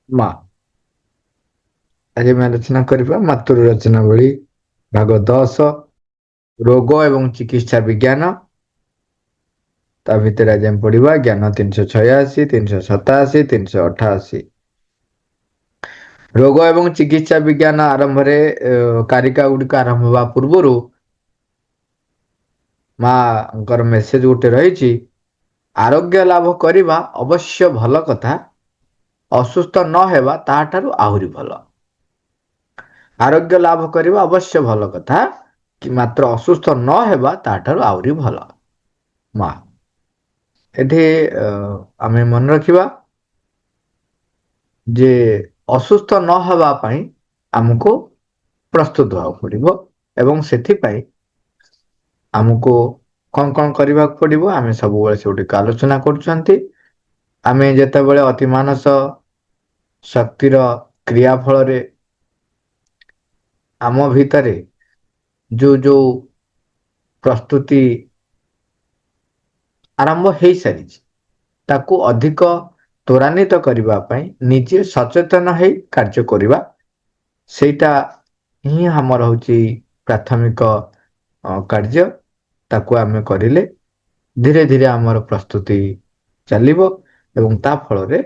ମା। ଆଜି ଆମେ ଆଲୋଚନା କରିବା ମାତୃ ରଚନାବଳୀ ଭାଗ 10 ରୋଗ ଏବଂ ଚିକିତ୍ସା ବିଜ୍ଞାନ। ତା ଭିତରେ ଆଜି ଆମେ ପଢିବା ଜ୍ଞାନ 386, 387, 388। ରୋଗ ଏବଂ ଚିକିତ୍ସା ବିଜ୍ଞାନ ଆରମ୍ଭରେ କାରିକା ଗୁଡିକ ଆରମ୍ଭ ହେବା ପୂର୍ବରୁ ମାଙ୍କର ମେସେଜ ଗୋଟେ ରହିଛି। ଆରୋଗ୍ୟ ଲାଭ କରିବା ଅବଶ୍ୟ ଭଲ କଥା, ଅସୁସ୍ଥ ନ ହେବା ତାହାଠାରୁ ଆହୁରି ଭଲ। ଆରୋଗ୍ୟ ଲାଭ କରିବା ଅବଶ୍ୟ ଭଲ କଥା, କି ମାତ୍ର ଅସୁସ୍ଥ ନ ହେବା ତାଠାରୁ ଆହୁରି ଭଲ। ମା। ଏଠି ଆମେ ମନେ ରଖିବା ଯେ ଅସୁସ୍ଥ ନହେବା ପାଇଁ ଆମକୁ ପ୍ରସ୍ତୁତ ହେବାକୁ ପଡିବ ଏବଂ ସେଥିପାଇଁ ଆମକୁ କଣ କରିବାକୁ ପଡିବ ଆମେ ସବୁବେଳେ ସେଗୁଡ଼ିକ ଆଲୋଚନା କରୁଛନ୍ତି। ଆମେ ଯେତେବେଳେ ଅତିମାନସ ଶକ୍ତିର କ୍ରିୟା ଫଳରେ ଆମ ଭିତରେ ଯୋଉ ପ୍ରସ୍ତୁତି ଆରମ୍ଭ ହେଇସାରିଛି ତାକୁ ଅଧିକ ତ୍ୱରାନ୍ୱିତ କରିବା ପାଇଁ ନିଜେ ସଚେତନ ହେଇ କାର୍ଯ୍ୟ କରିବା, ସେଇଟା ହିଁ ଆମର ହଉଛି ପ୍ରାଥମିକ କାର୍ଯ୍ୟ। ତାକୁ ଆମେ କରିଲେ ଧୀରେ ଧୀରେ ଆମର ପ୍ରସ୍ତୁତି ଚାଲିବ ଏବଂ ତା ଫଳରେ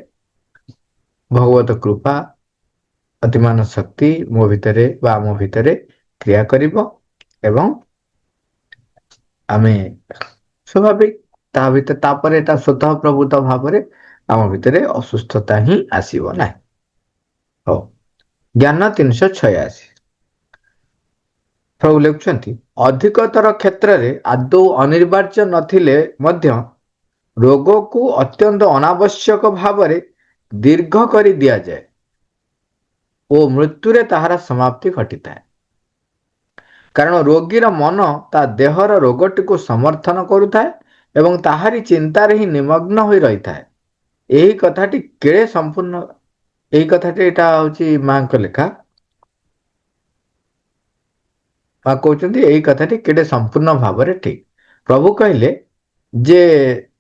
ଭଗବତ କୃପା ଅତିମାନ ଶକ୍ତି ମୋ ଭିତରେ ବା ଆମ ଭିତରେ କ୍ରିୟା କରିବ ଏବଂ ଆମେ ସ୍ୱାଭାବିକ ତା ଭିତରେ ତାପରେ ଏଟା ସ୍ୱତଃ ପ୍ରଭୃତ ଭାବରେ ଆମ ଭିତରେ ଅସୁସ୍ଥତା ହିଁ ଆସିବ ନାହିଁ। ହଉ, ଜ୍ଞାନ 386। ପ୍ରଭୁ ଲେଖୁଛନ୍ତି ଅଧିକତର କ୍ଷେତ୍ରରେ ଆଦୌ ଅନିବାର୍ଯ୍ୟ ନଥିଲେ ମଧ୍ୟ ରୋଗକୁ ଅତ୍ୟନ୍ତ ଅନାବଶ୍ୟକ ଭାବରେ ଦୀର୍ଘ କରି ଦିଆଯାଏ ଓ ମୃତ୍ୟୁରେ ତାହାର ସମାପ୍ତି ଘଟିଥାଏ। କାରଣ ରୋଗୀର ମନ ତା ଦେହର ରୋଗଟିକୁ ସମର୍ଥନ କରୁଥାଏ ଏବଂ ତାହାରି ଚିନ୍ତାରେ ହିଁ ନିମଗ୍ନ ହୋଇ ରହିଥାଏ। ଏହି କଥାଟି କେଡ଼େ ସମ୍ପୂର୍ଣ୍ଣ, ଏହି କଥାଟି ଏଇଟା ହଉଛି ମାଙ୍କ ଲେଖା। ମା କହୁଛନ୍ତି ଏଇ କଥାଟି କେଡ଼େ ସମ୍ପୂର୍ଣ୍ଣ ଭାବରେ ଠିକ। ପ୍ରଭୁ କହିଲେ ଯେ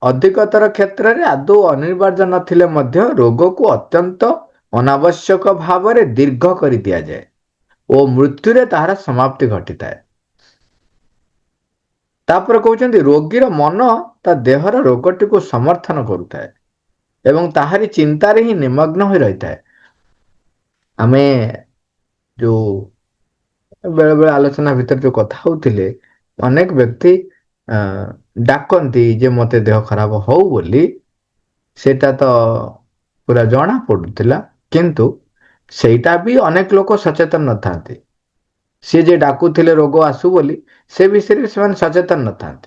ଅଧିକତର କ୍ଷେତ୍ରରେ ଆଦୌ ଅନିବାର୍ଯ୍ୟ ନଥିଲେ ମଧ୍ୟ ରୋଗକୁ ଅତ୍ୟନ୍ତ ଅନାବଶ୍ୟକ ଭାବରେ ଦୀର୍ଘ କରି ଦିଆଯାଏ ଓ ମୃତ୍ୟୁରେ ତାହାର ସମାପ୍ତି ଘଟିଥାଏ। ତାପରେ କହୁଛନ୍ତି ରୋଗୀର ମନ ତା ଦେହର ରୋଗଟିକୁ ସମର୍ଥନ କରୁଥାଏ ଏବଂ ତାହାରି ଚିନ୍ତାରେ ହିଁ ନିମଗ୍ନ ହୋଇ ରହିଥାଏ। ଆମେ ଯୋଉ ବେଳେ ବେଳେ ଆଲୋଚନା ଭିତରେ ଯୋଉ କଥା ହଉଥିଲେ, ଅନେକ ବ୍ୟକ୍ତି ଡାକନ୍ତି ଯେ ମତେ ଦେହ ଖରାପ ହଉ ବୋଲି, ସେଇଟା ତ ପୁରା ଜଣା ପଡୁଥିଲା, କିନ୍ତୁ ସେଇଟା ବି ଅନେକ ଲୋକ ସଚେତନ ନଥାନ୍ତି। ସିଏ ଯେ ଡାକୁଥିଲେ ରୋଗ ଆସୁ ବୋଲି ସେ ବିଷୟରେ ସେମାନେ ସଚେତନ ନଥାନ୍ତି।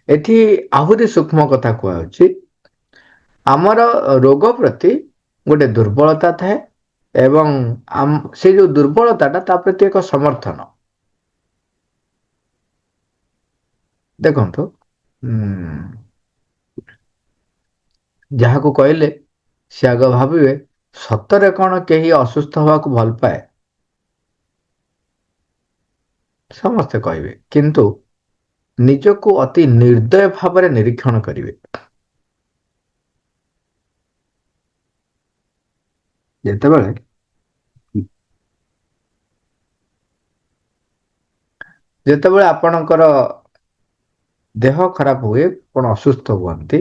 ଏଠି ଆହୁରି ସୂକ୍ଷ୍ମ କଥା କୁହାଯାଉଛି, ଆମର ରୋଗ ପ୍ରତି ଗୋଟେ ଦୁର୍ବଳତା ଥାଏ ଏବଂ ସେଇ ଯୋଉ ଦୁର୍ବଳତାଟା ତା ପ୍ରତି ଏକ ସମର୍ଥନ। ଦେଖନ୍ତୁ ଯାହାକୁ କହିଲେ ସେ ଆଗ ଭାବିବେ ସତରେ କଣ କେହି ଅସୁସ୍ଥ ହବାକୁ ଭଲ ପାଏ? ସମସ୍ତେ କହିବେ, କିନ୍ତୁ ନିଜକୁ ଅତି ନିର୍ଦ୍ଦୟ ଭାବରେ ନିରୀକ୍ଷଣ କରିବେ। ଯେତେବେଳେ ଯେତେବେଳେ ଆପଣଙ୍କର ଦେହ ଖରାପ ହୁଏ, ଆପଣ ଅସୁସ୍ଥ ହୁଅନ୍ତି,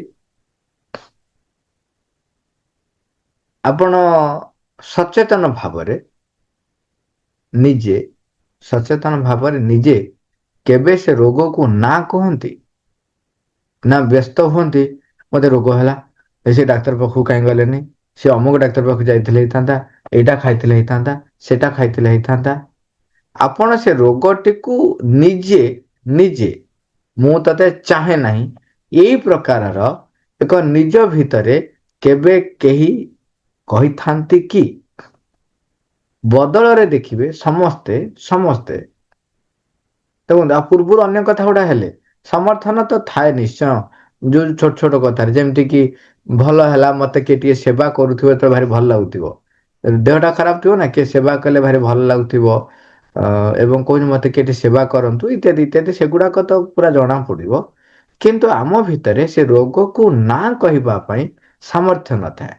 ଆପଣ ସଚେତନ ଭାବରେ ନିଜେ କେବେ ସେ ରୋଗକୁ ନା କୁହନ୍ତି ନା ବ୍ୟସ୍ତ ହୁଅନ୍ତି ମତେ ରୋଗ ହେଲା, ସେ ଡାକ୍ତର ପାଖକୁ କାହିଁ ଗଲେନି, ସେ ଅମୁକ ଡାକ୍ତର ପାଖକୁ ଯାଇଥିଲେ ହେଇଥାନ୍ତା, ଏଇଟା ଖାଇଥିଲେ ହେଇଥାନ୍ତା, ସେଇଟା ଖାଇଥିଲେ ହେଇଥାନ୍ତା। ଆପଣ ସେ ରୋଗଟିକୁ ନିଜେ ମୁଁ ତତେ ଚାହେଁ ନାହିଁ, ଏଇ ପ୍ରକାରର ଏକ ନିଜ ଭିତରେ କେବେ କେହି କହିଥାନ୍ତି କି? ବଦଳରେ ଦେଖିବେ ସମସ୍ତେ ଦେଖନ୍ତୁ, ପୂର୍ବରୁ ଅନ୍ୟ କଥା ଗୁଡା ହେଲେ ସମର୍ଥନ ତ ଥାଏ ନିଶ୍ଚୟ, ଯୋଉ ଛୋଟ ଛୋଟ କଥାରେ ଯେମିତି କି ଭଲ ହେଲା, ମତେ କିଏ ଟିକେ ସେବା କରୁଥିବ ତ ଭାରି ଭଲ ଲାଗୁଥିବ। ଦେହଟା ଖରାପ ଥିବ ନା, କିଏ ସେବା କଲେ ଭାରି ଭଲ ଲାଗୁଥିବ। ଏବଂ କହୁଛି ମତେ କିଏ ଟିକେ ସେବା କରନ୍ତୁ ଇତ୍ୟାଦି ଇତ୍ୟାଦି, ସେଗୁଡାକ ତ ପୁରା ଜଣା ପଡିବ। କିନ୍ତୁ ଆମ ଭିତରେ ସେ ରୋଗକୁ ନା କହିବା ପାଇଁ ସାମର୍ଥ୍ୟ ନଥାଏ।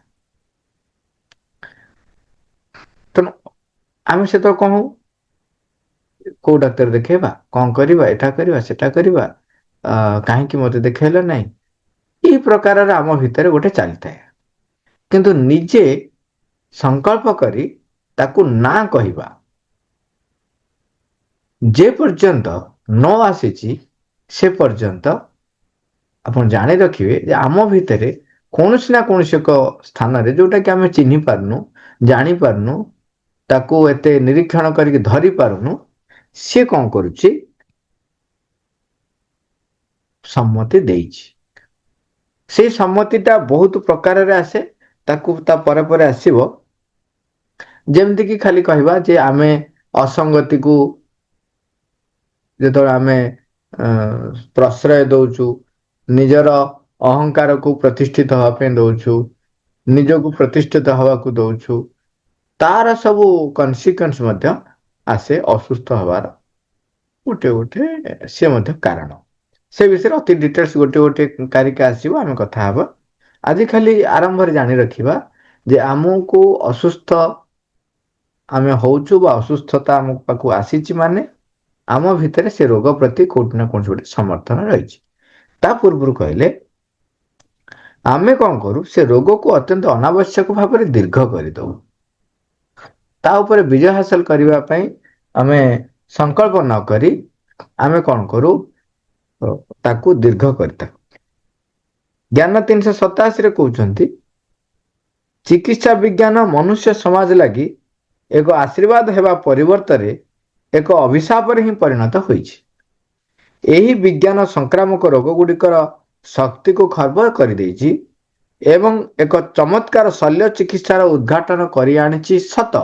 ତେଣୁ ଆମେ ସେତେବେଳେ କଣ ହଉ, କୋଉ ଡାକ୍ତର ଦେଖେଇବା, କଣ କରିବା, ଏଟା କରିବା ସେଟା କରିବା, କାହିଁକି ମତେ ଦେଖେଇଲ ନାହିଁ, ଏଇ ପ୍ରକାରର ଆମ ଭିତରେ ଗୋଟେ ଚାଲିଥାଏ। କିନ୍ତୁ ନିଜେ ସଂକଳ୍ପ କରି ତାକୁ ନା କହିବା, ଯେ ପର୍ଯ୍ୟନ୍ତ ନ ଆସିଛି ସେ ପର୍ଯ୍ୟନ୍ତ ଆପଣ ଜାଣି ରଖିବେ ଯେ ଆମ ଭିତରେ କୌଣସି ନା କୌଣସି ଏକ ସ୍ଥାନରେ ଯୋଉଟା କି ଆମେ ଚିହ୍ନି ପାରୁନୁ, ଜାଣି ପାରୁନୁ, ତାକୁ ଏତେ ନିରୀକ୍ଷଣ କରିକି ଧରି ପାରୁନୁ, ସିଏ କଣ କରୁଛି, ସମ୍ମତି ଦେଇଛି। ସେଇ ସମ୍ମତିଟା ବହୁତ ପ୍ରକାରରେ ଆସେ, ତାକୁ ତା ପରେ ପରେ ଆସିବ। ଯେମିତିକି ଖାଲି କହିବା ଯେ ଆମେ ଅସଙ୍ଗତିକୁ ଯେତେବେଳେ ଆମେ ପ୍ରଶ୍ରୟ ଦଉଛୁ, ନିଜର ଅହଙ୍କାରକୁ ପ୍ରତିଷ୍ଠିତ ହେବା ପାଇଁ ଦଉଛୁ, ନିଜକୁ ପ୍ରତିଷ୍ଠିତ ହେବାକୁ ଦଉଛୁ, ତାର ସବୁ କନସିକ୍ୱେନ୍ସ ମଧ୍ୟ ଆସେ ଅସୁସ୍ଥ ହବାର ଗୋଟେ ଗୋଟେ ସେ ମଧ୍ୟ କାରଣ। ସେ ବିଷୟରେ ଅତି ଡିଟେଲ୍ସ ଗୋଟେ ଗୋଟେ କାରିକା ଆସିବ, ଆମେ କଥା ହବା। ଆଜି ଖାଲି ଆରମ୍ଭରେ ଜାଣି ରଖିବା ଯେ ଆମକୁ ଅସୁସ୍ଥ ଆମେ ହଉଛୁ ବା ଅସୁସ୍ଥତା ଆମ ପାଖକୁ ଆସିଛି ମାନେ ଆମ ଭିତରେ ସେ ରୋଗ ପ୍ରତି କୋଉଠି ନା କୌଣସି ଗୋଟେ ସମର୍ଥନ ରହିଛି। ତା ପୂର୍ବରୁ କହିଲେ ଆମେ କଣ କରୁ, ସେ ରୋଗକୁ ଅତ୍ୟନ୍ତ ଅନାବଶ୍ୟକ ଭାବରେ ଦୀର୍ଘ କରିଦଉ। ତା ଉପରେ ବିଜୟ ହାସଲ କରିବା ପାଇଁ ଆମେ ସଂକଳ୍ପ ନ କରି ଆମେ କଣ କରୁ, ତାକୁ ଦୀର୍ଘ କରିଥାଉ। ଜ୍ଞାନ 387 କହୁଛନ୍ତି, ଚିକିତ୍ସା ବିଜ୍ଞାନ ମନୁଷ୍ୟ ସମାଜ ଲାଗି ଏକ ଆଶୀର୍ବାଦ ହେବା ପରିବର୍ତ୍ତରେ ଏକ ଅଭିଶାପରେ ହିଁ ପରିଣତ ହୋଇଛି। ଏହି ବିଜ୍ଞାନ ସଂକ୍ରାମକ ରୋଗ ଗୁଡ଼ିକର ଶକ୍ତିକୁ ଖର୍ବଳ କରିଦେଇଛି ଏବଂ ଏକ ଚମତ୍କାର ଶଲ୍ୟ ଚିକିତ୍ସାର ଉଦ୍ଘାଟନ କରି ଆଣିଛି ସତ,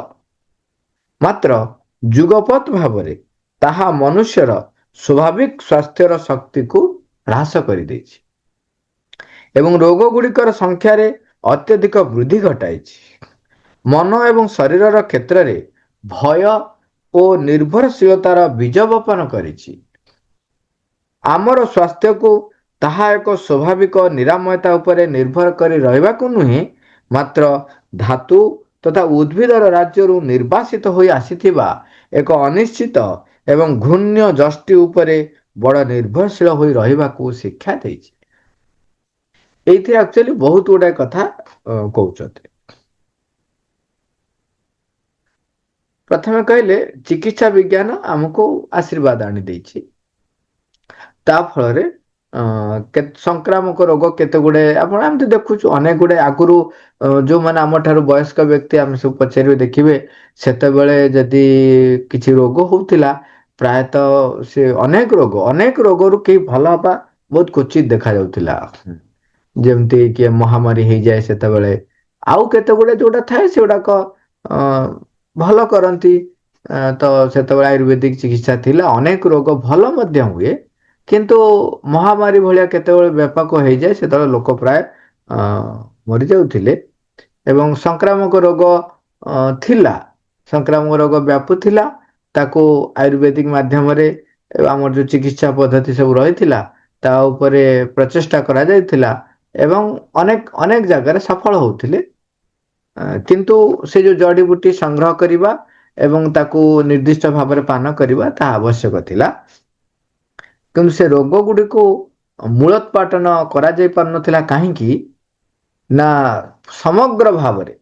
ମାତ୍ର ଯୁଗପତ୍ ଭାବରେ ତାହା ମନୁଷ୍ୟର ସ୍ୱାଭାବିକ ସ୍ୱାସ୍ଥ୍ୟର ଶକ୍ତିକୁ ହ୍ରାସ କରିଦେଇଛି ଏବଂ ରୋଗ ଗୁଡ଼ିକର ସଂଖ୍ୟାରେ ଅତ୍ୟଧିକ ବୃଦ୍ଧି ଘଟାଇଛି। ମନ ଏବଂ ଶରୀରର କ୍ଷେତ୍ରରେ ଭୟ ଓ ନିର୍ଭରଶୀଳତାର ବୀଜ ବପନ କରିଛି। ଆମର ସ୍ୱାସ୍ଥ୍ୟକୁ ତାହା ଏକ ସ୍ୱାଭାବିକ ନିରାମୟତା ଉପରେ ନିର୍ଭର କରି ରହିବାକୁ ନୁହେଁ, ମାତ୍ର ଧାତୁ ତଥା ଉଦ୍ଭିଦର ରାଜ୍ୟରୁ ନିର୍ବାସିତ ହୋଇ ଆସିଥିବା ଏକ ଅନିଶ୍ଚିତ ଏବଂ ଘୂର୍ଣ୍ଣ୍ୟ ଯଷ୍ଟି ଉପରେ ବଡ଼ ନିର୍ଭରଶୀଳ ହୋଇ ରହିବାକୁ ଶିକ୍ଷା ଦେଇଛି। ଏଇଥିରେ ଆକ୍ଚୁଆଲି ବହୁତ ଗୁଡାଏ କଥା କହୁଛନ୍ତି। ପ୍ରଥମେ କହିଲେ ଚିକିତ୍ସା ବିଜ୍ଞାନ ଆମକୁ ଆଶୀର୍ବାଦ ଆଣି ଦେଇଛି। ତା ଫଳରେ ସଂକ୍ରାମକ ରୋଗ କେତେ ଗୁଡେ ଆପଣ ଏମିତି ଦେଖୁଛୁ, ଅନେକ ଗୁଡେ ଆଗରୁ ଯୋଉମାନେ ଆମ ଠାରୁ ବୟସ୍କ ବ୍ୟକ୍ତି ଆମେ ସବୁ ପଚାରିବେ ଦେଖିବେ, ସେତେବେଳେ ଯଦି କିଛି ରୋଗ ହଉଥିଲା ପ୍ରାୟତଃ ସେ ଅନେକ ରୋଗରୁ କେହି ଭଲ ହବା ବହୁତ କ୍ୱଚିତ ଦେଖାଯାଉଥିଲା। ଯେମିତି କି ମହାମାରୀ ହେଇଯାଏ ସେତେବେଳେ, ଆଉ କେତେ ଗୁଡେ ଯୋଉଟା ଥାଏ ସେଗୁଡାକ ଅ ଭଲ କରନ୍ତି। ତ ସେତେବେଳେ ଆୟୁର୍ବେଦିକ ଚିକିତ୍ସା ଥିଲା, ଅନେକ ରୋଗ ଭଲ ମଧ୍ୟ ହୁଏ। କିନ୍ତୁ ମହାମାରୀ ଭଳିଆ କେତେବେଳେ ବ୍ୟାପକ ହେଇଯାଏ, ସେତେବେଳେ ଲୋକ ପ୍ରାୟ ମରିଯାଉଥିଲେ ଏବଂ ସଂକ୍ରାମକ ରୋଗ ଥିଲା, ସଂକ୍ରାମକ ରୋଗ ବ୍ୟାପୁଥିଲା। ତାକୁ ଆୟୁର୍ବେଦିକ ମାଧ୍ୟମରେ ଆମର ଯୋଉ ଚିକିତ୍ସା ପଦ୍ଧତି ସବୁ ରହିଥିଲା ତା ଉପରେ ପ୍ରଚେଷ୍ଟା କରାଯାଇଥିଲା ଏବଂ ଅନେକ ଜାଗାରେ ସଫଳ ହଉଥିଲେ। କିନ୍ତୁ ସେ ଯୋଉ ଜଡିବୁଟି ସଂଗ୍ରହ କରିବା ଏବଂ ତାକୁ ନିର୍ଦ୍ଦିଷ୍ଟ ଭାବରେ ପାନ କରିବା ତାହା ଆବଶ୍ୟକ ଥିଲା। କିନ୍ତୁ ସେ ରୋଗ ଗୁଡ଼ିକୁ ମୂଳୋତ୍ପାଟନ କରାଯାଇ ପାରୁନଥିଲା କାହିଁକି ନା ସମଗ୍ର ଭାବରେ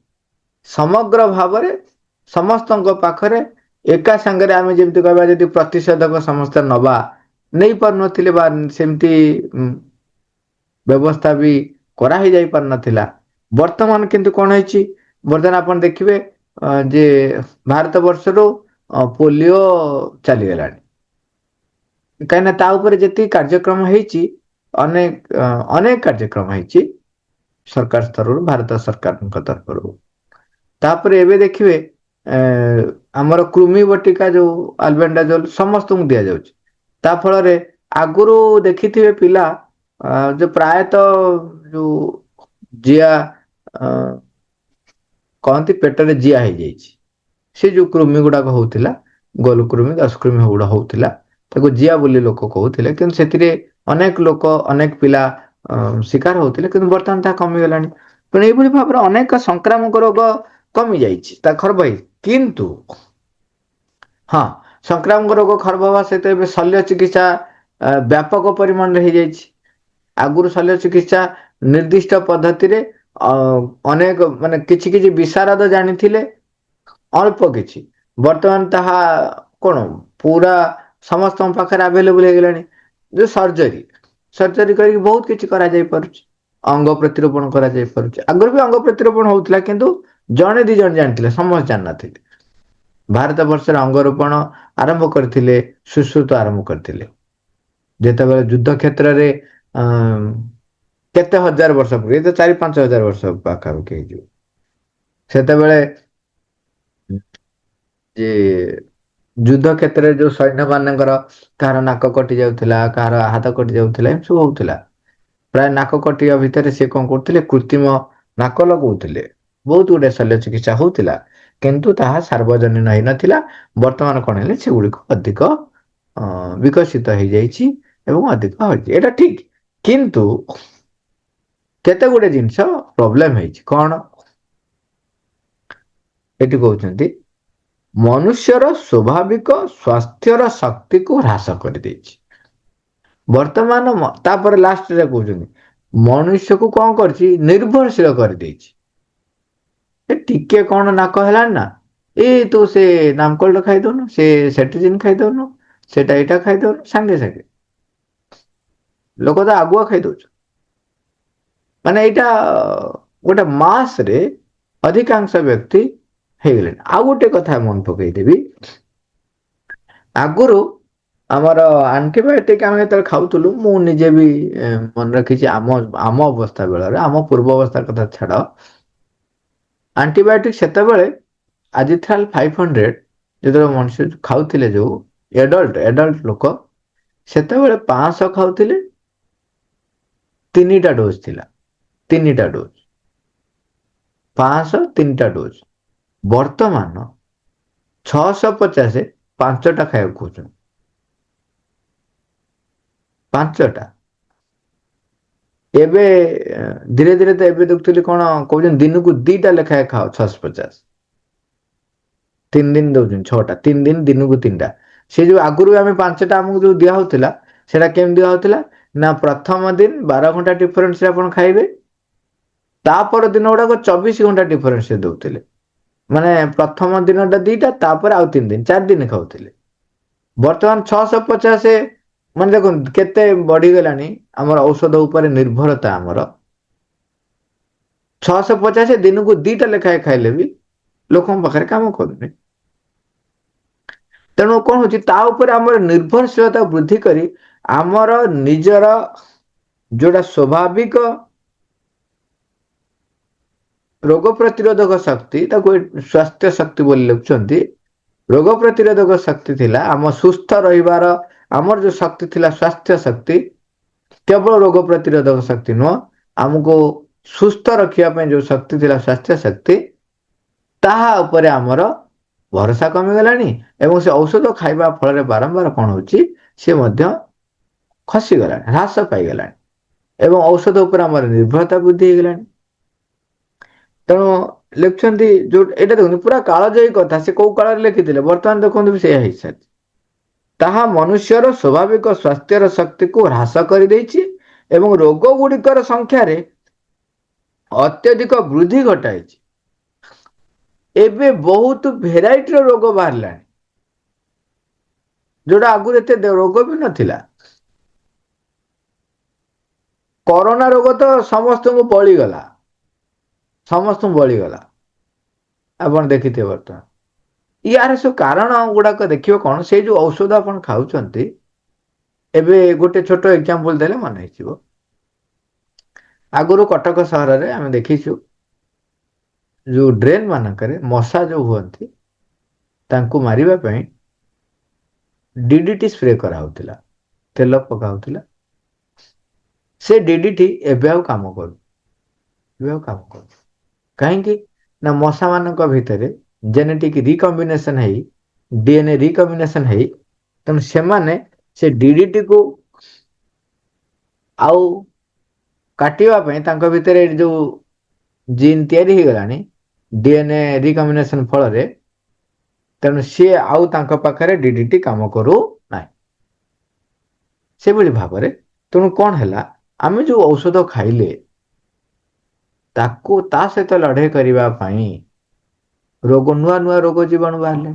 ସମସ୍ତଙ୍କ ପାଖରେ ଏକା ସାଙ୍ଗରେ ଆମେ ଯେମିତି କହିବା ଯଦି ପ୍ରତିଷେଧକ ସମସ୍ତେ ନବା ନେଇ ପାରୁନଥିଲେ ବା ସେମିତି ବ୍ୟବସ୍ଥା ବି କରାହେଇ ଯାଇ ପାରୁନଥିଲା। ବର୍ତ୍ତମାନ କିନ୍ତୁ କଣ ହେଇଛି, ବର୍ତ୍ତମାନ ଆପଣ ଦେଖିବେ ଯେ ଭାରତ ବର୍ଷରୁ ପୋଲିଓ ଚାଲିଗଲାଣି। କାହିଁକିନା ତା ଉପରେ ଯେତିକି କାର୍ଯ୍ୟକ୍ରମ ହେଇଛି, ଅନେକ କାର୍ଯ୍ୟକ୍ରମ ହେଇଛି ସରକାର ସ୍ତରରୁ, ଭାରତ ସରକାରଙ୍କ ତରଫରୁ। ତାପରେ ଏବେ ଦେଖିବେ ଆମର କୃମି ବଟିକା ଯୋଉ ଆଲବେଣ୍ଡାଜୋଲ ସମସ୍ତଙ୍କୁ ଦିଆଯାଉଛି। ତା ଫଳରେ ଆଗରୁ ଦେଖିଥିବେ ପିଲା ଯୋଉ ପ୍ରାୟତଃ ଯୋଉ ଜିଆ କହନ୍ତି ପେଟରେ ଜିଆ ହେଇଯାଇଛି, ସେ ଯୋଉ କୃମି ଗୁଡାକ ହଉଥିଲା, ଗୋଲ କୃମି ଦଶ କୃମି ଗୁଡା ହଉଥିଲା, ତାକୁ ଜିଆ ବୋଲି ଲୋକ କହୁଥିଲେ। କିନ୍ତୁ ସେଥିରେ ଅନେକ ପିଲା ଶିକାର ହଉଥିଲେ, କିନ୍ତୁ ବର୍ତ୍ତମାନ ତାହା କମିଗଲାଣି। ତେଣୁ ଏଇଭଳି ଭାବରେ ଅନେକ ସଂକ୍ରାମକ ରୋଗ କମି ଯାଇଛି ତା ଖର୍ବ ହେଇ କିନ୍ତୁ ହଁ, ସଂକ୍ରାମକ ରୋଗ ଖରାପ ହେବା ସହିତ ଏବେ ଶଲ୍ୟ ଚିକିତ୍ସା ବ୍ୟାପକ ପରିମାଣରେ ହେଇଯାଇଛି। ଆଗରୁ ଶଲ୍ୟ ଚିକିତ୍ସା ନିର୍ଦ୍ଦିଷ୍ଟ ପଦ୍ଧତିରେ ଅ, ଅନେକ ମାନେ କିଛି କିଛି ବିଶାରଦ ଜାଣିଥିଲେ ଅଳ୍ପ କିଛି। ବର୍ତ୍ତମାନ ତାହା କଣ ପୁରା ସମସ୍ତଙ୍କ ପାଖରେ ଆଭେଲେବୁଲ ହେଇଗଲାଣି। ଯୋଉ ସର୍ଜରୀ କରିକି ବହୁତ କିଛି କରାଯାଇ ପାରୁଛି। ଅଙ୍ଗ ପ୍ରତିରୋପଣ କରାଯାଇ ପାରୁଛି। ଆଗରୁ ବି ଅଙ୍ଗ ପ୍ରତିରୋପଣ ହଉଥିଲା, କିନ୍ତୁ ଜଣେ ଦି ଜଣ ଜାଣିଥିଲେ, ସମସ୍ତେ ଜାଣିନଥିଲେ। ଭାରତ ବର୍ଷରେ ଅଙ୍ଗରୋପଣ ଆରମ୍ଭ କରିଥିଲେ ସୁଶ୍ରୁତ ଆରମ୍ଭ କରିଥିଲେ, ଯେତେବେଳେ ଯୁଦ୍ଧ କ୍ଷେତ୍ରରେ ଅ କେତେ ହଜାର ବର୍ଷ ପୂର୍ବେ, ଏ ତ 4-5 ହଜାର ବର୍ଷ ପାଖାପାଖି ହେଇଯିବ। ସେତେବେଳେ ଯେ ଯୁଦ୍ଧ କ୍ଷେତ୍ରରେ ଯୋଉ ସୈନ୍ୟ ମାନଙ୍କର କାହାର ନାକ କଟି ଯାଉଥିଲା, କାହାର ହାତ କଟି ଯାଉଥିଲା, ଏମିତି ସବୁ ହଉଥିଲା। ପ୍ରାୟ ନାକ କଟିବା ଭିତରେ ସେ କଣ କରୁଥିଲେ, କୃତ୍ରିମ ନାକ ଲଗଉଥିଲେ। ବହୁତ ଗୁଡେ ଶଲ୍ୟ ଚିକିତ୍ସା ହଉଥିଲା, କିନ୍ତୁ ତାହା ସାର୍ବଜନୀନ ହେଇନଥିଲା। ବର୍ତ୍ତମାନ କଣ ହେଲେ ସେଗୁଡିକ ଅଧିକ ବିକଶିତ ହେଇଯାଇଛି ଏବଂ ଅଧିକ ହଉଛି, ଏଇଟା ଠିକ। କିନ୍ତୁ କେତେ ଗୁଡେ ଜିନିଷ ପ୍ରୋବ୍ଲେମ ହେଇଛି। କଣ ଏଠି କହୁଛନ୍ତି, ମନୁଷ୍ୟର ସ୍ୱାଭାବିକ ସ୍ୱାସ୍ଥ୍ୟର ଶକ୍ତିକୁ ହ୍ରାସ କରିଦେଇଛି। ବର୍ତ୍ତମାନ ତାପରେ ଲାଷ୍ଟରେ କହୁଛନ୍ତି, ମନୁଷ୍ୟକୁ କଣ କରିଛି, ନିର୍ଭରଶୀଳ କରିଦେଇଛି। ଏ ଟିକେ କଣ ନାକ ହେଲାଣି ନା, ଏଇ ତୁ ସେ ନାମକୋଲ୍ଡ ଖାଇଦଉନୁ, ସେ ସେଟ୍ରିଜିନ ଖାଇଦଉନୁ, ସେଟା ଏଇଟା ଖାଇଦଉନୁ, ସାଙ୍ଗେ ସାଙ୍ଗେ ଲୋକ ତ ଆଗୁଆ ଖାଇଦଉଛୁ। ମାନେ ଏଇଟା ଗୋଟେ ମାସ ରେ ଅଧିକାଂଶ ବ୍ୟକ୍ତି ହେଇଗଲେଣି। ଆଉ ଗୋଟେ କଥା ମନେ ପକେଇଦେବି, ଆଗରୁ ଆମର ଆଣ୍ଟିବାୟୋଟିକ ଆମେ ଯେତେବେଳେ ଖାଉଥିଲୁ, ମୁଁ ନିଜେ ବି ମନେ ରଖିଛି, ଆମ ଅବସ୍ଥା ବେଳରେ, ଆମ ପୂର୍ବ ଅବସ୍ଥା କଥା ଛାଡ, ଆଣ୍ଟିବାୟୋଟିକ ସେତେବେଳେ Azithral 500 ଯେତେବେଳେ ମଣିଷ ଖାଉଥିଲେ, ଯୋଉ ଏଡଲ୍ଟ ଲୋକ, ସେତେବେଳେ 500 ଖାଉଥିଲେ, 3ଟା ଡୋଜ ଥିଲା। 3ଟା ଡୋଜ, 500 3ଟା ଡୋଜ। ବର୍ତ୍ତମାନ 650 5ଟା ଖାଇବାକୁ କହୁଛନ୍ତି। 5ଟା। ଏବେ ଧୀରେ ଧୀରେ ତ ଏବେ ଦେଖୁଥିଲି କଣ କହୁଛନ୍ତି, ଦିନକୁ 2ଟା ଲେଖାଏଁ ଖାଅ। 650, 3 ଦିନ ଦଉଛନ୍ତି 6ଟା, 3 ଦିନ ଦିନକୁ 3ଟା। ସେ ଯୋଉ ଆଗରୁ ଆମେ 5ଟା ଆମକୁ ଯୋଉ ଦିଆ ହଉଥିଲା, ସେଟା କେମିତି ଦିଆ ହଉଥିଲା ନା, ପ୍ରଥମ ଦିନ 12 ଘଣ୍ଟା ଡିଫରେନ୍ସରେ ଆପଣ ଖାଇବେ, ତାପର ଦିନ ଗୁଡାକ 24 ଘଣ୍ଟା ଡିଫରେନ୍ସ ଦଉଥିଲେ। ମାନେ ପ୍ରଥମ ଦିନଟା 2ଟା, ତାପରେ ଆଉ 3 ଦିନ, 4 ଦିନ ଖାଉଥିଲେ। ବର୍ତ୍ତମାନ 650, ମାନେ ଦେଖନ୍ତୁ କେତେ ବଢିଗଲାଣି ଆମର ଔଷଧ ଉପରେ ନିର୍ଭରତା। ଆମର 650 ଦିନକୁ 2ଟା ଲେଖାଏଁ ଖାଇଲେ ବି ଲୋକଙ୍କ ପାଖରେ କାମ କରୁନି। ତେଣୁ କଣ ହଉଛି, ତା ଉପରେ ଆମର ନିର୍ଭରଶୀଳତା ବୃଦ୍ଧି କରି ଆମର ନିଜର ଯୋଉଟା ସ୍ୱାଭାବିକ ରୋଗ ପ୍ରତିରୋଧକ ଶକ୍ତି, ତାକୁ ସ୍ୱାସ୍ଥ୍ୟ ଶକ୍ତି ବୋଲି ଲେଖୁଛନ୍ତି। ରୋଗ ପ୍ରତିରୋଧକ ଶକ୍ତି ଥିଲା ଆମ ସୁସ୍ଥ ରହିବାର, ଆମର ଯୋଉ ଶକ୍ତି ଥିଲା ସ୍ୱାସ୍ଥ୍ୟ ଶକ୍ତି, କେବଳ ରୋଗ ପ୍ରତିରୋଧକ ଶକ୍ତି ନୁହଁ, ଆମକୁ ସୁସ୍ଥ ରଖିବା ପାଇଁ ଯୋଉ ଶକ୍ତି ଥିଲା ସ୍ୱାସ୍ଥ୍ୟ ଶକ୍ତି, ତାହା ଉପରେ ଆମର ଭରସା କମିଗଲାଣି। ଏବଂ ସେ ଔଷଧ ଖାଇବା ଫଳରେ ବାରମ୍ବାର କଣ ହଉଛି, ସେ ମଧ୍ୟ ଖସିଗଲାଣି, ହ୍ରାସ ପାଇଗଲାଣି। ଏବଂ ଔଷଧ ଉପରେ ଆମର ନିର୍ଭରତା ବୃଦ୍ଧି ହେଇଗଲାଣି। ତେଣୁ ଲେଖୁଛନ୍ତି, ଯୋଉ ଏଇଟା ଦେଖନ୍ତୁ ପୁରା କାଳଜୟୀ କଥା। ସେ କୋଉ କାଳରେ ଲେଖିଥିଲେ, ବର୍ତ୍ତମାନ ଦେଖନ୍ତୁ ବି ସେଇଆ ହେଇସାରିଛି। ତାହା ମନୁଷ୍ୟର ସ୍ୱାଭାବିକ ସ୍ୱାସ୍ଥ୍ୟର ଶକ୍ତିକୁ ହ୍ରାସ କରିଦେଇଛି ଏବଂ ରୋଗ ଗୁଡ଼ିକର ସଂଖ୍ୟାରେ ଅତ୍ୟଧିକ ବୃଦ୍ଧି ଘଟାଇଛି। ଏବେ ବହୁତ ଭେରାଇଟିର ରୋଗ ବାହାରିଲାଣି, ଯୋଉଟା ଆଗରୁ ଏତେ ରୋଗ ବି ନଥିଲା। କରୋନା ରୋଗ ତ ସମସ୍ତଙ୍କୁ ବଳିଗଲା, ସମସ୍ତଙ୍କୁ ବଳିଗଲା। ଆପଣ ଦେଖିଥିବେ ବର୍ତ୍ତମାନ ୟାର ସବୁ କାରଣ ଗୁଡାକ ଦେଖିବ କଣ, ସେଇ ଯୋଉ ଔଷଧ ଆପଣ ଖାଉଛନ୍ତି। ଏବେ ଗୋଟେ ଛୋଟ ଏକ୍ଜାମ୍ପଲ ଦେଲେ ମନେ ହେଇଯିବ। ଆଗରୁ କଟକ ସହରରେ ଆମେ ଦେଖିଛୁ, ଯୋଉ ଡ୍ରେନ ମାନଙ୍କରେ ମଶା ଯୋଉ ହୁଅନ୍ତି, ତାଙ୍କୁ ମାରିବା ପାଇଁ DDT ସ୍ପ୍ରେ କରାହଉଥିଲା, ତେଲ ପକାହଉଥିଲା। ସେ DDT ଏବେ ଆଉ କାମ କରୁନି, ଏବେ ଆଉ କାମ କରୁନି। କାହିଁକି ନା, ମଶା ମାନଙ୍କ ଭିତରେ ଜେନେଟିକ ରିକମ୍ବିନେସନ ହେଇ, DNA ରିକମ୍ବିନେସନ ହେଇ, ତେଣୁ ସେମାନେ ସେ DDT କୁ ଆଉ କାଟିବା ପାଇଁ ତାଙ୍କ ଭିତରେ ଯୋଉ ଜିନ୍ ତିଆରି ହେଇଗଲାଣି, DNA ରିକମ୍ବିନେସନ ଫଳରେ ତେଣୁ ସିଏ ଆଉ ତାଙ୍କ ପାଖରେ ଡିଡିଟି କାମ କରୁ ନାହିଁ। ସେଭଳି ଭାବରେ ତେଣୁ କଣ ହେଲା, ଆମେ ଯୋଉ ଔଷଧ ଖାଇଲେ ତାକୁ ତା ସହିତ ଲଢେଇ କରିବା ପାଇଁ ନୂଆ ନୂଆ ରୋଗ ଜୀବାଣୁ ବାହାରିଲେ,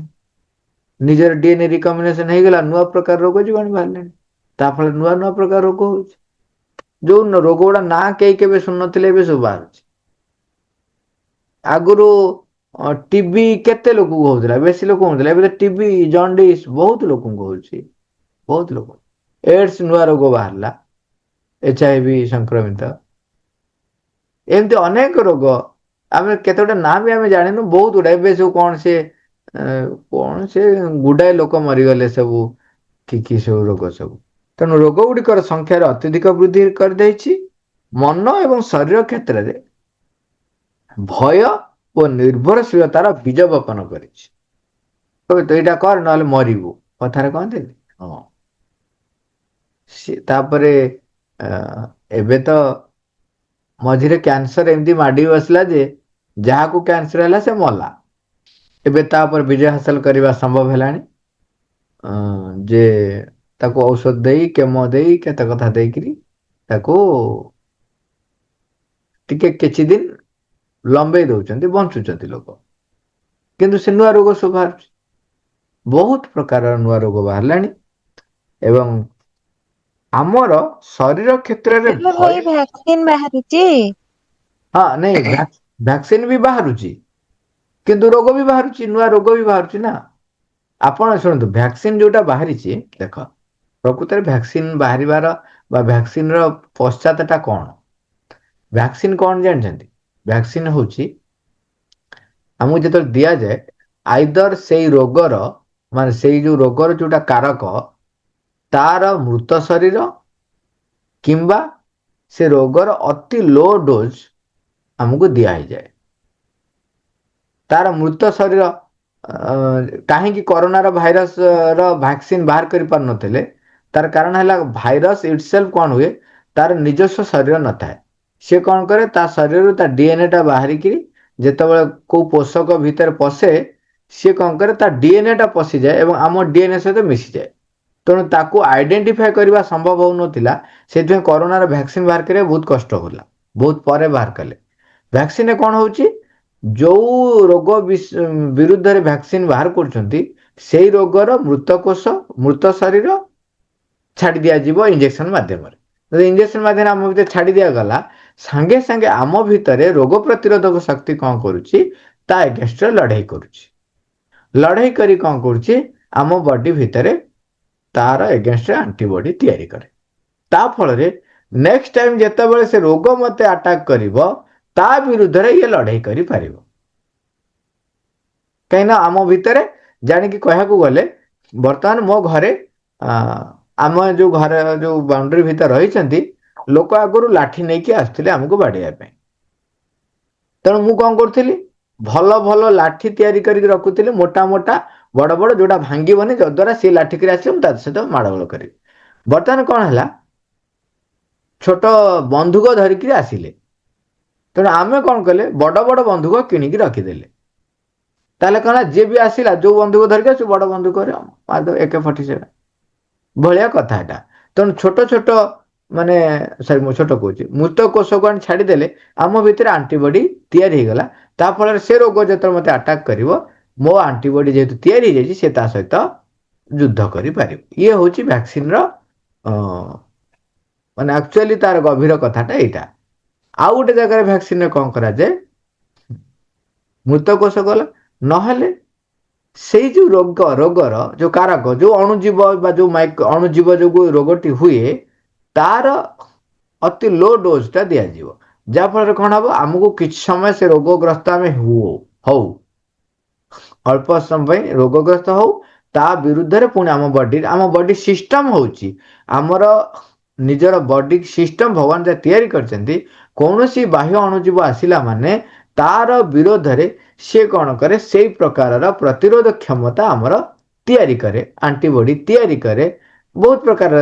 ନିଜର DNA ରିକମ୍ବିନେସନ ହେଇଗଲା, ନୂଆ ପ୍ରକାର ରୋଗ ଜୀବାଣୁ ବାହାରିଲେଣି। ତା ଫଳରେ ନୂଆ ନୂଆ ପ୍ରକାର ରୋଗ ହଉଛି। ଯୋଉ ରୋଗ ଗୁଡା ନାଁ କେହି କେବେ ଶୁଣୁନଥିଲେ ଏବେ ସବୁ ବାହାରୁଛି। ଆଗରୁ ଟିବି କେତେ ଲୋକଙ୍କୁ ହଉଥିଲା, ବେଶୀ ଲୋକ ହଉଥିଲା। ଏବେ ଟିବି ଜଣ୍ଡିସ ବହୁତ ଲୋକଙ୍କୁ ହଉଛି, ବହୁତ ଲୋକ। ଏଡସ ନୂଆ ରୋଗ ବାହାରିଲା, HIV ସଂକ୍ରମିତ, ଏମିତି ଅନେକ ରୋଗ। ଆମେ କେତେଟା ନାଁ ବି ଆମେ ଜାଣିନୁ, ବହୁତ ଗୁଡା। ଏବେ ସବୁ କଣ ସେ ଗୁଡାଏ ଲୋକ ମରିଗଲେ ସବୁ, କି ସବୁ ରୋଗ ସବୁ। ତେଣୁ ରୋଗ ଗୁଡିକର ସଂଖ୍ୟାରେ ଅତ୍ୟଧିକ ବୃଦ୍ଧି କରିଦେଇଛି। ମନ ଏବଂ ଶରୀର କ୍ଷେତ୍ରରେ ଭୟ ଓ ନିର୍ଭରଶୀଳତାର ବୀଜ ବପନ କରିଛି। ତୁ ଏଇଟା କର ନହେଲେ ମରିବୁ, କଥାରେ କହନ୍ତିନି। ହଁ, ତାପରେ ଏବେ ତ ମଝିରେ କ୍ୟାନ୍ସର ଏମିତି ମାଡି ବସିଲା ଯେ ଯାହାକୁ କ୍ୟାନ୍ସର ହେଲା ସେ ମଲା। ଏବେ ତା ଉପରେ ବିଜୟ ହାସଲ କରିବା ସମ୍ଭବ ହେଲାଣି। ଯେ ତାକୁ ଔଷଧ ଦେଇ, କେମୋ ଦେଇ, କେତେ କଥା ଦେଇକିରି ତାକୁ ଟିକେ କିଛି ଦିନ ଲମ୍ବେଇ ଦଉଛନ୍ତି, ବଞ୍ଚୁଛନ୍ତି ଲୋକ। କିନ୍ତୁ ସେ ନୂଆ ରୋଗ ସବୁ ବାହାରୁଛି, ବହୁତ ପ୍ରକାରର ନୂଆ ରୋଗ ବାହାରିଲାଣି। ଏବଂ ଆମର ଶରୀର କ୍ଷେତ୍ରରେ ଏବେ ଭୟ। ଭାଇ ଭ୍ୟାକ୍ସିନ ବାହାରିଛି। ହଁ, ନାଇଁ, ଭ୍ୟାକ୍ସିନ ବି ବାହାରୁଛି, କିନ୍ତୁ ରୋଗ ବି ବାହାରୁଛି, ନୂଆ ରୋଗ ବି ବାହାରୁଛି ନା। ଆପଣ ଶୁଣନ୍ତୁ, ଭ୍ୟାକ୍ସିନ ଯୋଉଟା ବାହାରିଛି, ଦେଖ ପ୍ରକୃତରେ ଭ୍ୟାକ୍ସିନ ବାହାରିବାର ବା ଭ୍ୟାକ୍ସିନ ର ପଶ୍ଚାତ ଟା କଣ? ଭ୍ୟାକ୍ସିନ କଣ ଜାଣିଛନ୍ତି? ଭ୍ୟାକ୍ସିନ ହଉଛି ଆମକୁ ଯେତେବେଳେ ଦିଆଯାଏ, ଆଇଦର ସେଇ ରୋଗର, ମାନେ ସେଇ ଯୋଉ ରୋଗର ଯୋଉଟା କାରକ, ତାର ମୃତ ଶରୀର କିମ୍ବା ସେ ରୋଗର ଅତି ଲୋ ଡୋଜ ଆମକୁ ଦିଆ ହେଇଯାଏ। ତାର ମୃତ ଶରୀର, କାହିଁକି କରୋନାର ଭାଇରସ ର ଭ୍ୟାକ୍ସିନ ବାହାର କରି ପାରୁନଥିଲେ? ତାର କାରଣ ହେଲା, ଭାଇରସ ଇଟସେଲ୍ଫ କଣ ହୁଏ, ତାର ନିଜସ୍ୱ ଶରୀର ନଥାଏ। ସିଏ କଣ କରେ, ତା ଶରୀରରୁ ତା DNA ଟା ବାହାରିକି ଯେତେବେଳେ କୋଉ ପୋଷକ ଭିତରେ ପଶେ, ସିଏ କଣ କରେ, ତା DNA ଟା ପଶିଯାଏ ଏବଂ ଆମ DNA ସହିତ ମିଶିଯାଏ। ତେଣୁ ତାକୁ ଆଇଡେଣ୍ଟିଫାଏ କରିବା ସମ୍ଭବ ହଉନଥିଲା। ସେଥିପାଇଁ କରୋନାର ଭ୍ୟାକ୍ସିନ ବାହାର କରିବା ବହୁତ କଷ୍ଟ ହେଲା, ବହୁତ ପରେ ବାହାର କଲେ। ଭ୍ୟାକ୍ସିନରେ କଣ ହଉଛି, ଯୋଉ ରୋଗ ବିରୁଦ୍ଧରେ ଭ୍ୟାକ୍ସିନ ବାହାର କରୁଛନ୍ତି, ସେଇ ରୋଗର ମୃତ କୋଷ, ମୃତ ଶରୀର ଛାଡି ଦିଆଯିବ ଇଞ୍ଜେକ୍ସନ ମାଧ୍ୟମରେ। ଯଦି ଇଞ୍ଜେକ୍ସନ ମାଧ୍ୟମରେ ଆମ ଭିତରେ ଛାଡି ଦିଆଗଲା, ସାଙ୍ଗେ ସାଙ୍ଗେ ଆମ ଭିତରେ ରୋଗ ପ୍ରତିରୋଧକ ଶକ୍ତି କଣ କରୁଛି, ତା ଏଗେନଷ୍ଟରେ ଲଢେଇ କରୁଛି। ଲଢେଇ କରି କଣ କରୁଛି, ଆମ ବଡି ଭିତରେ ତାର ଏଗେନଷ୍ଟରେ ଆଣ୍ଟିବଡି ତିଆରି କରେ। ତା ଫଳରେ ନେକ୍ସଟ ଟାଇମ ଯେତେବେଳେ ସେ ରୋଗ ମତେ ଆଟାକ କରିବ, ତା ବିରୁଦ୍ଧରେ ଇଏ ଲଢେଇ କରିପାରିବ। କାହିଁକିନା ଆମ ଭିତରେ, ଜାଣିକି କହିବାକୁ ଗଲେ, ବର୍ତ୍ତମାନ ମୋ ଘରେ ଆମ ଯୋଉ ଘରେ ଯୋଉ ବାଉଣ୍ଡ୍ରି ଭିତରେ ରହିଛନ୍ତି, ଲୋକ ଆଗରୁ ଲାଠି ନେଇକି ଆସୁଥିଲେ ଆମକୁ ବାଡେଇବା ପାଇଁ। ତେଣୁ ମୁଁ କଣ କରୁଥିଲି, ଭଲ ଭଲ ଲାଠି ତିଆରି କରିକି ରଖୁଥିଲି, ମୋଟା ମୋଟା, ବଡ ବଡ, ଯୋଉଟା ଭାଙ୍ଗିବନି, ଯଦ୍ୱାରା ସିଏ ଲାଠିକିରି ଆସିଲେ ମୁଁ ତା ସହିତ ମାଡଗୋଳ କରିବି। ବର୍ତ୍ତମାନ କଣ ହେଲା, ଛୋଟ ବନ୍ଧୁକ ଧରିକିରି ଆସିଲେ। ତେଣୁ ଆମେ କଣ କଲେ, ବଡ ବଡ ବନ୍ଧୁକ କିଣିକି ରଖିଦେଲେ। ତାହେଲେ କଣ, ଯିଏ ବି ଆସିଲା ଯୋଉ ବନ୍ଧୁକ ଧରିକି ଆସୁ, ବଡ ବନ୍ଧୁକରେ ମାରିଦବ, AK-47 ଭଳିଆ କଥା ଏଟା। ତେଣୁ ଛୋଟ ଛୋଟ, ମାନେ ସରି ମୁଁ ଛୋଟ କହୁଛି, ମୃତ କୋଷକୁ ଆଣି ଛାଡିଦେଲେ ଆମ ଭିତରେ ଆଣ୍ଟିବଡି ତିଆରି ହେଇଗଲା। ତା ଫଳରେ ସେ ରୋଗ ଯେତେବେଳେ ମତେ ଆଟାକ କରିବ, ମୋ ଆଣ୍ଟିବଡି ଯେହେତୁ ତିଆରି ହେଇଯାଇଛି, ସେ ତା ସହିତ ଯୁଦ୍ଧ କରିପାରିବ। ଇଏ ହଉଛି ଭ୍ୟାକ୍ସିନ ର ମାନେ ଆକ୍ଚୁଆଲି ତାର ଗଭୀର କଥାଟା ଏଇଟା। ଆଉ ଗୋଟେ ଜାଗାରେ ଭ୍ୟାକ୍ସିନରେ କଣ କରାଯାଏ, ମୃତ କୋଷ ଗଲା, ନହେଲେ ସେଇ ଯୋଉ ରୋଗର ଯୋଉ କାରକ, ଯୋଉ ଅଣୁଜୀବ ବା ଯୋଉ ଅଣୁଜୀବ ଯୋଗୁ ରୋଗଟି ହୁଏ, ତାର ଅତି ଲୋ ଡୋଜ ଟା ଦିଆଯିବ। ଯାହା ଫଳରେ କଣ ହବ, ଆମକୁ କିଛି ସମୟ ସେ ରୋଗଗ୍ରସ୍ତ ଆମେ ହଉ ଅଳ୍ପ ସମୟ ପାଇଁ ରୋଗଗ୍ରସ୍ତ ହଉ, ତା ବିରୁଦ୍ଧରେ ପୁଣି ଆମ ବଡି ସିଷ୍ଟମ ହଉଛି, ଆମର ନିଜର ବଡି ସିଷ୍ଟମ ଭଗବାନ ଯାହା ତିଆରି କରିଛନ୍ତି, କୌଣସି ବାହ୍ୟ ଅଣୁଜୀବ ଆସିଲା ମାନେ ତାର ବିରୋଧରେ ସିଏ କଣ କରେ, ସେଇ ପ୍ରକାରର ପ୍ରତିରୋଧ କ୍ଷମତା ଆମର ତିଆରି କରେ, ଆଣ୍ଟିବଡି ତିଆରି କରେ। ବହୁତ ପ୍ରକାର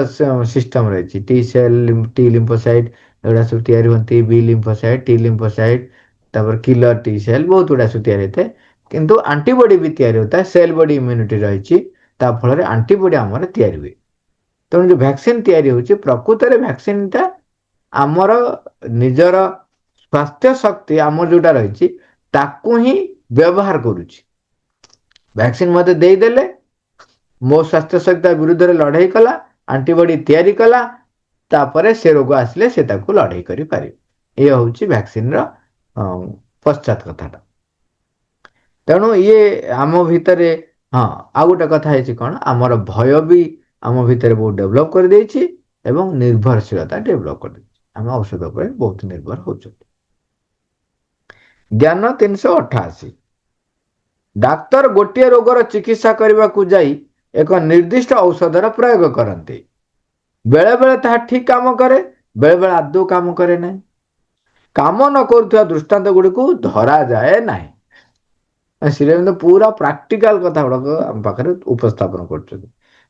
ସିଷ୍ଟମ ରହିଛି, ଟି ସେଲ, ଟି ଲିମ୍ଫୋସାଇଟ, ଏଗୁଡା ସବୁ ତିଆରି ହୁଅନ୍ତି, ବି ଲିମ୍ଫୋସାଇଟ, ଟି ଲିମ୍ଫୋସାଇଟ, ତାପରେ କିଲର ଟି ସେଲ, ବହୁତ ଗୁଡା ସବୁ ତିଆରି ହେଇଥାଏ। किंतु आंटीबॉडी भी तैयारी होता है, सेल बॉडी इम्यूनिटी रही फल आंटीबॉडी आमर तैयारी हुए। तेणु जो वैक्सीन तैयारी होची प्रकृत रे वैक्सीन टा आमर निजर स्वास्थ्य शक्ति आमर जोटा रही ताकू ही व्यवहार करुची। वैक्सीन मते दे देले मो स्वास्थ्य शक्ति विरुद्ध रे लड़ाई कला, आंटीबॉडी तैयारी कला, तापरे से रोग आसले से ताकू लड़ाई करि पारे। ये होची वैक्सीन रो पश्चात कथाटा। तेणु ये आम भितर हाँ आ गोटे कथा है कौन आमर भय भी आम भितर बहुत डेभलप कर देछि एवं निर्भरशीलता डेभलप कर देछि। आम औषध पर बहुत निर्भर हो। ज्ञान 388 डाक्तर गोटे रोगर चिकित्सा करने को जाई एक निर्दिष्ट औषधर प्रयोग करते। बेले बेले ताहा ठीक काम करे, बेले बेले आदौ काम करे ना। काम न करुवा दृष्टांत गुड़ी को धरा जाए ना। श्रीअरविंद पूरा प्राक्टिकल कथा गुड़ाक आम पाखे उपस्थापन कर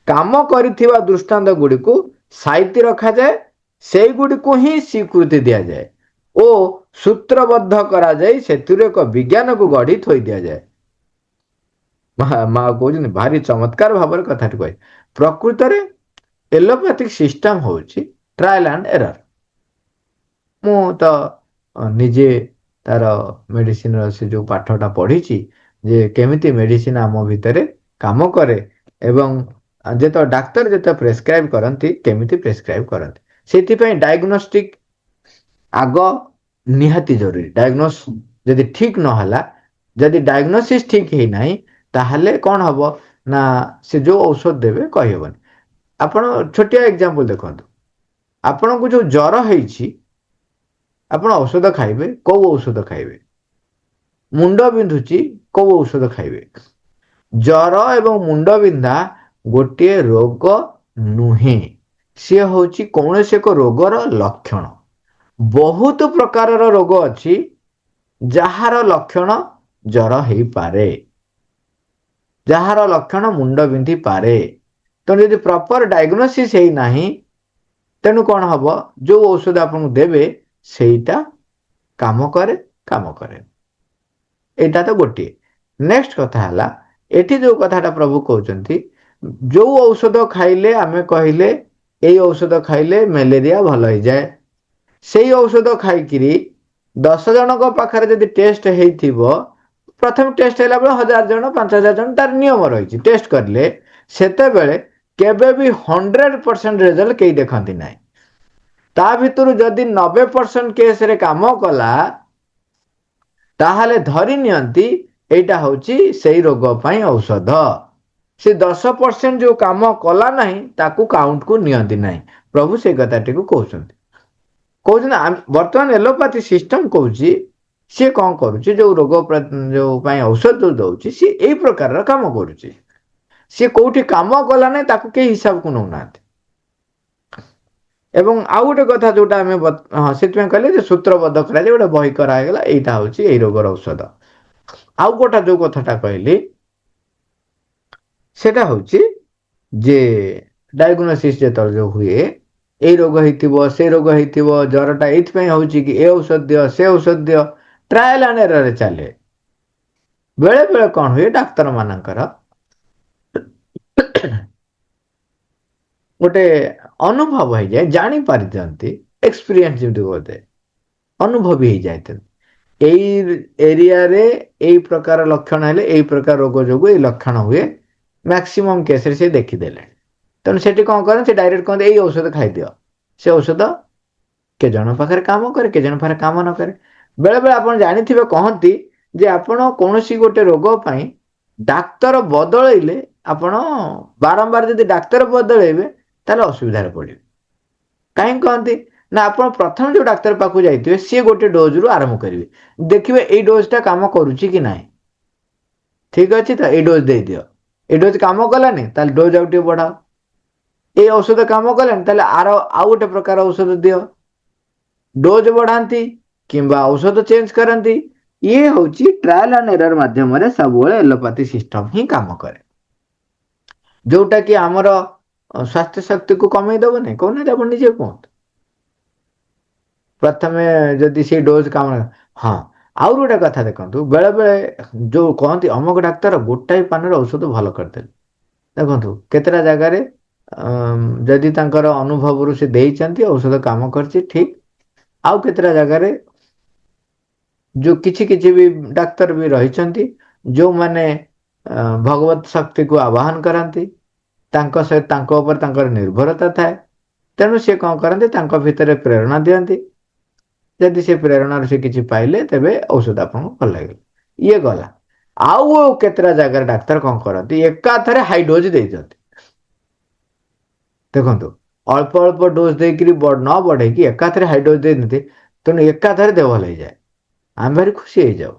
काम करिथिबा दृष्टांत गुड़ी को साइती रखा जाए, से गुड़ी को ही स्वीकृति दिया जाए ओ सूत्रबद्ध करा जाए, सेतुरे एक विज्ञान को गढ़ी थोई दिया जाए। माँ कहते भारी चमत्कार भाव कथा कहे। प्रकृत रे एलोपैथिक सिस्टम होची ट्रायल एंड एरर। मु तो निजे तार मेडिसिन से जो पाठटा पढ़ी जे केमिति मेडिसिन आम भितर काम करे एवं जेत डाक्तर जेत प्रेस्क्राइब करती केमिति प्रेस्क्राइब करती से डायग्नोस्टिक आग निहाती जरूरी। डायग्नोस जदि ठीक नहला, जदि डायग्नोसिस ठीक है नहीं ताहले कौन हम ना से जो औषध देवे कहीबन। आपण छोटिया एग्जांपल देखंतु, आपण को जो ज्वर है आपण औषध खाइबे, को औषध खाइबे? मुंड बिंधुची को औषध खाइबे? ज्वर एवं मुंड बिंधा गोटे रोग नुहे, सी होची कौन से को रोगर लक्षण। बहुत प्रकार रोग अच्छी जार लक्षण ज्वर हो पारे, जार लक्षण मुंड बिंधि पारे। तो यदि प्रॉपर डायग्नोसिस है नहीं तेणु कौन हम जो औषध आपको देवे सेटा काम करे काम करे। एटा तो गोटे। नेक्स्ट कथा हला एठी जो कथाटा प्रभु कहउचंती जो औषध खाइले आमे कहिले एई औषध खाइले मलेरिया भल हो जाए, से औषध खाइकिरी 10 जन को पाखरे जदि टेस्ट हेइथिबो, प्रथम टेस्ट हैला बेले 1000 जन 5000 जन तार नियम रही टेस्ट करले, सेते बेले केबे भी 100% रिजल्ट कई देखंती नाही। ता भितरु जदि 90% केस रे काम कला ताहले धरी नियंती एटा होची सेई रोग पई औषध। से 10% जो काम कला नहीं ताकू काउंट को नियंती नहीं। प्रभु से कथाटी को कहउचंती वर्तमान एलोपैथी सिस्टम कहूची सी कौन करुची जो रोग जो औषध जो दौची सी एई प्रकार काम करुची। सी कोठी काम कला नहीं ताकू के हिसाब को नौना। एवं आउ गोटे कथा जोटा आम हाँ से कहले सूत्रबद्ध करा गोटे बही करागला यहीटा हूँ यही रोगर औषध। आउ गोटा जो कथाटा कहली सेटा हूँ जे डायग्नोसिस जो हुए ए रोग हो से रोग हो ज्वरटा ये हूँ कि ए औषध दियो से औषध दियो, ट्रायल एंड एरर चले। बेले बेले कौन हुए डाक्तर मानकर गोटे अनुभव हो जाए, जानी पारि दियंती एक्सपीरियंस जमी बोलते अनुभवी हो जाए एरिया रे एई प्रकार लक्षण हेले एई प्रकार रोग जो लक्षण हुए मैक्सिमम केस रे से देखीदेले। तेणु से कौन करें से डायरेक्ट कहते यही औषध खाई दियो, से औषध के जन पाखे काम करे के जन पाखे काम न करे। बेले बेले आप जानी कहती जे आपण कौन गोटे रोग पाई डाक्तर बदलैले आपण बारंबार यदि डाक्तर बदलैबे ताले असुविधा पड़े। कहीं कहती ना आप प्रथम जो डाक्तर पाक जाइए सी गोटे डोज रु आरंभ करेंगे, देखिए ये डोजटा काम करुच्ची कि ना। ठीक अच्छे तो ये डोज दे दियो, ये डोज काम कलानी ताले डोज आउ बढ़ाओ, ये औषध काम कलानी ताले आउ गोटे प्रकार औषध दियो। डोज बढ़ाती किंबा औषध चेंज करती। ये हूँ ट्रायल एंड एरर माध्यम सब एलोपैथी सिस्टम ही काम करे, जोटा कि आमर स्वास्थ्य शक्ति को कमे दब नहीं कहना आप निजे कहते। प्रथम जदि से डोज काम हाँ ଆଉ ଗୋଟେ କଥା ଦେଖନ୍ତୁ, ବେଳେ ବେଳେ ଯୋଉ କହନ୍ତି ଅମକ ଡାକ୍ତର ଗୋଟାଏ ପାନରେ ଔଷଧ ଭଲ କରିଦେଲେ। ଦେଖନ୍ତୁ କେତେଟା ଜାଗାରେ ଯଦି ତାଙ୍କର ଅନୁଭବରୁ ସେ ଦେଇଛନ୍ତି ଔଷଧ କାମ କରିଛି ଠିକ। ଆଉ କେତେଟା ଜାଗାରେ ଯୋଉ କିଛି କିଛି ବି ଡାକ୍ତର ବି ରହିଛନ୍ତି ଯୋଉମାନେ ଭଗବତ ଶକ୍ତିକୁ ଆବାହନ କରନ୍ତି, ତାଙ୍କ ସହିତ ତାଙ୍କ ଉପରେ ତାଙ୍କର ନିର୍ଭରତା ଥାଏ। ତେଣୁ ସେ କଣ କରନ୍ତି, ତାଙ୍କ ଭିତରେ ପ୍ରେରଣା ଦିଅନ୍ତି। ଯଦି ସେ ପ୍ରେରଣାରୁ ସେ କିଛି ପାଇଲେ ତେବେ ଔଷଧ ଆପଣଙ୍କୁ ଭଲ ଲାଗିଲା, ଇଏ ଗଲା। ଆଉ କେତେଟା ଜାଗାରେ ଡାକ୍ତର କଣ କରନ୍ତି, ଏକାଥରେ ହାଇ ଡୋଜ ଦେଇ ଦିଅନ୍ତି। ଦେଖନ୍ତୁ ଅଳ୍ପ ଅଳ୍ପ ଡୋଜ ଦେଇକରି ନ ବଢେଇକି ଏକାଥରେ ହାଇଡୋଜ ଦେଇଦିଅନ୍ତି। ତେଣୁ ଏକାଥରେ ଦେହ ଭଲ ହେଇଯାଏ, ଆମେ ଭାରି ଖୁସି ହେଇଯାଉ।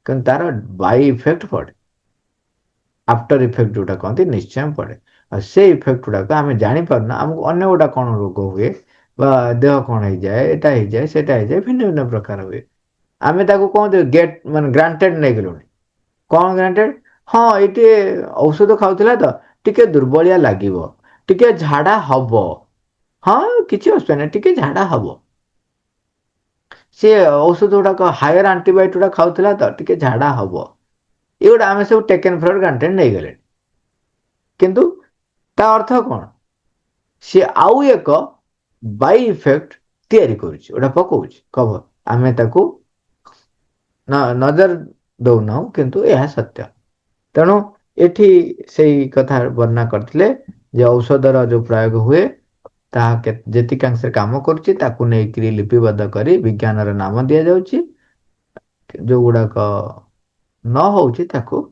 କିନ୍ତୁ ତାର ବାଇ ଇଫେକ୍ଟ ପଡେ, ଆଫ୍ଟର ଇଫେକ୍ଟ ଯୋଉଟା କହନ୍ତି ନିଶ୍ଚୟ ପଡେ। ଆଉ ସେ ଇଫେକ୍ଟ ଗୁଡାକ ଆମେ ଜାଣିପାରୁନା, ଆମକୁ ଅନ୍ୟ ଗୋଟା କଣ ରୋଗ ହୁଏ ବା ଦେହ କଣ ହେଇଯାଏ, ଏଟା ହେଇଯାଏ ସେଟା ହେଇଯାଏ, ଭିନ୍ନ ଭିନ୍ନ ପ୍ରକାର ହୁଏ। ଆମେ ତାକୁ କହନ୍ତି ଗେଟ୍ ମାନେ ଗ୍ରାଣ୍ଟେଡ ନେଇଗଲୁଣି। କଣ ଗ୍ରାଣ୍ଟେଡ? ହଁ ଏଇଠି ଔଷଧ ଖାଉଥିଲା ତ ଟିକେ ଦୁର୍ବଳିଆ ଲାଗିବ, ଟିକେ ଝାଡା ହବ। ହଁ କିଛି ଅସୁବିଧା ନାହିଁ, ଟିକେ ଝାଡା ହବ। ସେ ଔଷଧ ଗୁଡାକ ହାୟର ଆଣ୍ଟିବାୟୋଟିକ ଗୁଡା ଖାଉଥିଲା ତ ଟିକେ ଝାଡା ହବ। ଏଗୁଡ଼ା ଆମେ ସବୁ ଟେକେନ୍ ଫର୍ ଗ୍ରାଣ୍ଟେଡ ନେଇଗଲେ। କିନ୍ତୁ ତା ଅର୍ଥ କଣ? ସିଏ ଆଉ ଏକ ବାଇ ଇଫେକ୍ଟ ତିଆରି କରୁଛି, ଗୋଟେ ପକଉଛି କଭର। ଆମେ ତାକୁ ନଜର ଦଉନାହୁଁ, କିନ୍ତୁ ଏହା ସତ୍ୟ। ତେଣୁ ଏଠି ସେଇ କଥା ବର୍ଣ୍ଣନା କରିଥିଲେ ଯେ ଔଷଧର ଯୋଉ ପ୍ରୟୋଗ ହୁଏ ତାହା ଯେତିକାଂଶରେ କାମ କରୁଛି ତାକୁ ନେଇକରି ଲିପିବଦ୍ଧ କରି ବିଜ୍ଞାନର ନାମ ଦିଆଯାଉଛି। ଯୋଉଗୁଡାକ ନ ହଉଛି ତାକୁ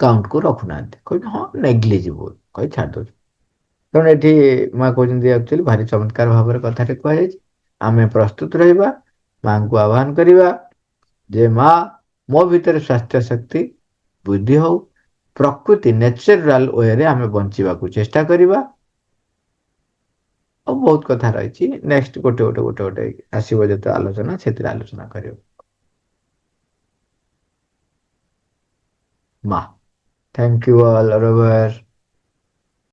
କାଉଣ୍ଟକୁ ରଖୁନାହାନ୍ତି, କହିଲେ ହଁ ନେଗ୍ଲିଜିବୁଲ କହି ଛାଡି ଦଉଛି। ତେଣୁ ଏଠି ମା କହୁଛନ୍ତି ଆକ୍ଚୁଆଲି ଭାରି ଚମତ୍କାର ଭାବରେ କଥାଟି କୁହାଯାଇଛି। ଆମେ ପ୍ରସ୍ତୁତ ରହିବା, ମାଙ୍କୁ ଆହ୍ୱାନ କରିବା ଯେ ମା ମୋ ଭିତରେ ସ୍ୱାସ୍ଥ୍ୟ ଶକ୍ତି ବୃଦ୍ଧି ହଉ, ପ୍ରକୃତି ନ୍ୟାଚୁରାଲ ୱେରେ ଆମେ ବଞ୍ଚିବାକୁ ଚେଷ୍ଟା କରିବା। ଆଉ ବହୁତ କଥା ରହିଛି, ନେକ୍ସଟ ଗୋଟେ ଆସିବ ଯେତେ ଆଲୋଚନା ସେଥିରେ ଆଲୋଚନା କରିବ। ମା, ଥ୍ୟାଙ୍କ ୟୁ ଅଲ୍, ରବିବାର।